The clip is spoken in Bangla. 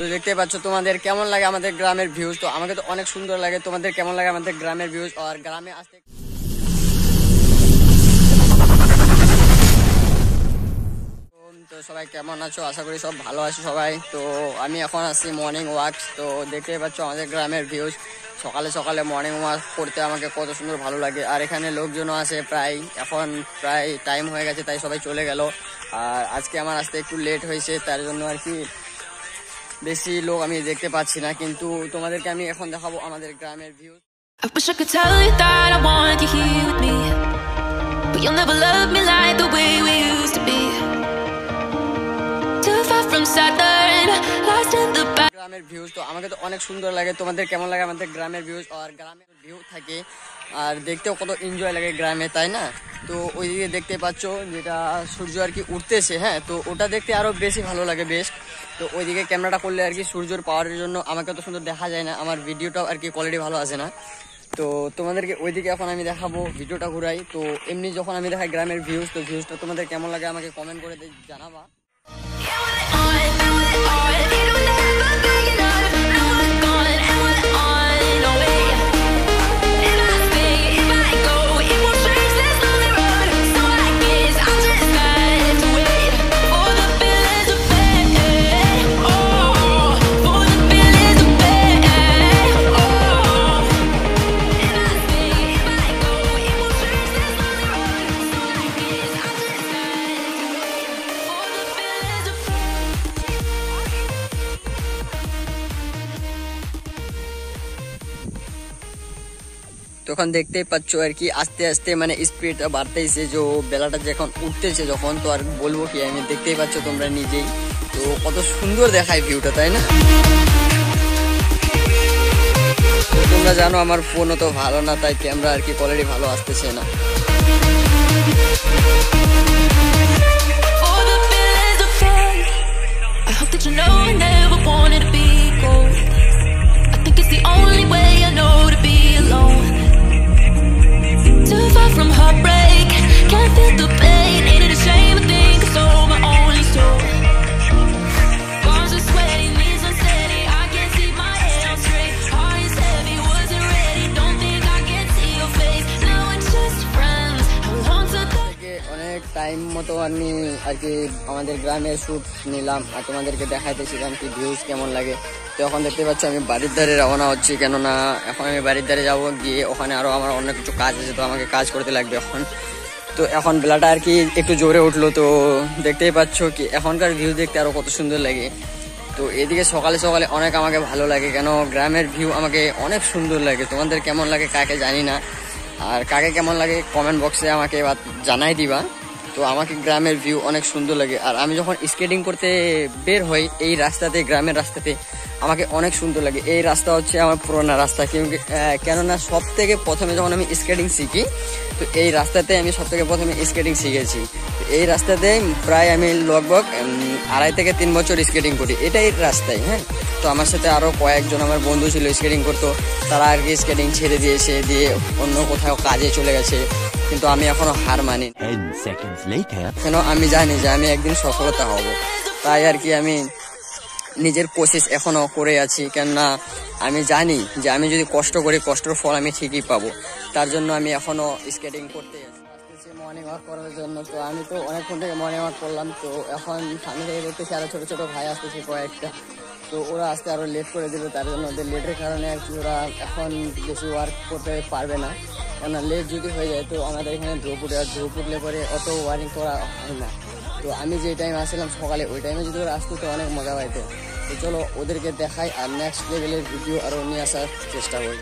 তো দেখতে পাচ্ছ তোমাদের কেমন লাগে আমাদের গ্রামের ভিউজ। তো আমাকে তো অনেক সুন্দর লাগে, তোমাদের কেমন লাগে আমাদের গ্রামের ভিউজ? আর গ্রামে আসতে তো সবাই কেমন আছো? আশা করি সব ভালো আছো সবাই। তো আমি এখন আসছি মর্নিং ওয়াক। তো দেখতে পাচ্ছ আমাদের গ্রামের ভিউজ। সকালে সকালে মর্নিং ওয়াক করতে আমাকে কত সুন্দর ভালো লাগে। আর এখানে লোকজনও আছে প্রায়, এখন প্রায় টাইম হয়ে গেছে তাই সবাই চলে গেল। আর আজকে আমার আসতে একটু লেট হয়েছে, তার জন্য আর কি বেশি লোক আমি দেখতে পাচ্ছি না, কিন্তু তোমাদেরকে আমি এখন দেখাবো আমাদের গ্রামের view. I wish I could tell you that I want you here with me, but you'll never love me like the way we used to be. Too far from Saturn, lost in the back. গ্রামের ভিউজ তো আমাকে তো অনেক সুন্দর লাগে, তোমাদের কেমন লাগে আমাদের গ্রামের ভিউজ? আর গ্রামের ভিউ থাকে আর দেখতেও কত এনজয় লাগে গ্রামে, তাই না? তো ওইদিকে দেখতে পাচ্ছ যেটা সূর্য আর কি উঠতেছে, হ্যাঁ, তো ওটা দেখতে আরো বেশি ভালো লাগে বেশ। তো ওইদিকে ক্যামেরাটা করলে আর কি সূর্যর পাওয়ারের জন্য আমাকে তো সুন্দর দেখা যায় না, আমার ভিডিওটাও আর কি কোয়ালিটি ভালো আসে না। তো তোমাদেরকে ওইদিকে এখন আমি দেখাবো, ভিডিওটা ঘুরাই। তো এমনি যখন আমি দেখাই গ্রামের ভিউজ, তো ভিউজটা তোমাদের কেমন লাগে আমাকে কমেন্ট করে জানাবা। তখন দেখতেই পাচ্ছ আর কি আস্তে আস্তে মানে স্পিডটা বাড়তেছে, যে বেলাটা যখন উঠতেছে যখন, তো আর বলবো কি, আমি দেখতেই পাচ্ছ তোমরা নিজেই। তো কত সুন্দর দেখায় ভিউটা, তাই না? তোমরা জানো আমার ফোনও তো ভালো না, তাই ক্যামেরা আর কি কোয়ালিটি ভালো আসতেছে না। From heartbreak, can't feel the pain, ain't it a shame to think I sold my only soul? Arms are sweaty, knees unsteady, I can't see my head on straight. Heart is heavy, wasn't ready, don't think I can see your face. Now we're just friends, how long till the... অনেক টাইম মতো আমি আর কি আমাদের গ্রামের শ্যুট নিলাম আর তোমাদেরকে দেখাইতেছিলাম কি ভিউজ কেমন লাগে। তো এখন দেখতে পাচ্ছ আমি বাড়ির ধারে রওনা হচ্ছি, কেননা এখন আমি বাড়ির ধারে যাবো, গিয়ে ওখানে আরো আমার অনেক কিছু কাজ আছে, তো আমাকে কাজ করতে লাগবে এখন। তো এখন বেলাটা আর কি একটু জোরে উঠলো, তো দেখতেই পাচ্ছ কি এখনকার ভিউ দেখতে আরো কত সুন্দর লাগে। তো এদিকে সকালে সকালে অনেক আমাকে ভালো লাগে, কেন গ্রামের ভিউ আমাকে অনেক সুন্দর লাগে। তোমাদের কেমন লাগে কাকে জানি না, আর কাকে কেমন লাগে কমেন্ট বক্সে আমাকে জানাই দিবা। তো আমাকে গ্রামের ভিউ অনেক সুন্দর লাগে। আর আমি যখন স্কেটিং করতে বের হই এই রাস্তাতে, গ্রামের রাস্তাতে, আমাকে অনেক সুন্দর লাগে। এই রাস্তা হচ্ছে আমার পুরোনো রাস্তা, কেননা সব থেকে প্রথমে যখন আমি স্কেটিং শিখি, তো এই রাস্তাতে আমি সব থেকে প্রথমে স্কেটিং শিখেছি। এই রাস্তাতে প্রায় আমি লগভগ 2.5 থেকে 3 বছর স্কেটিং করি এটাই রাস্তায়, হ্যাঁ। তো আমার সাথে আরো কয়েকজন আমার বন্ধু ছিল স্কেটিং করতো, তারা আর কি স্কেটিং ছেড়ে দিয়েছে, দিয়ে অন্য কোথাও কাজে চলে গেছে, কিন্তু আমি এখনো হার মানি, কেন আমি জানি যে আমি একদিন সফলতা হব। তাই আর কি আমি নিজের কোশিশ এখনো করে আছি, কেননা আমি জানি যে আমি যদি কষ্ট করি কষ্টের ফল আমি ঠিকই পাবো। তার জন্য আমি এখনো স্কেটিং করতে আসতেছি মর্নিং ওয়াক করার জন্য। তো আমি তো অনেকক্ষণ থেকে মর্নিং ওয়াক করলাম, তো এখন সামনে থেকে দেখতেছি আরো ছোট ছোট ভাই আসতেছে কয়েকটা, তো ওরা আসতে আরো লেট করে দিল, তার জন্য ওদের লেটের কারণে আর কি ওরা এখন বেশি ওয়ার্ক করতে পারবে না, কেননা লেট যদি হয়ে যায় তো আমাদের এখানে ড্রপ উঠে, আর ড্রপ উঠলে পরে অত ওয়ারিং করা হয় না। তো আমি যে টাইমে আসছিলাম সকালে, ওই টাইমে যদি ওরা আসতো তো অনেক মজা পাইতো। তো চলো ওদেরকে দেখাই আর নেক্সট লেভেলের ভিডিও আরও নিয়ে আসার চেষ্টা করি।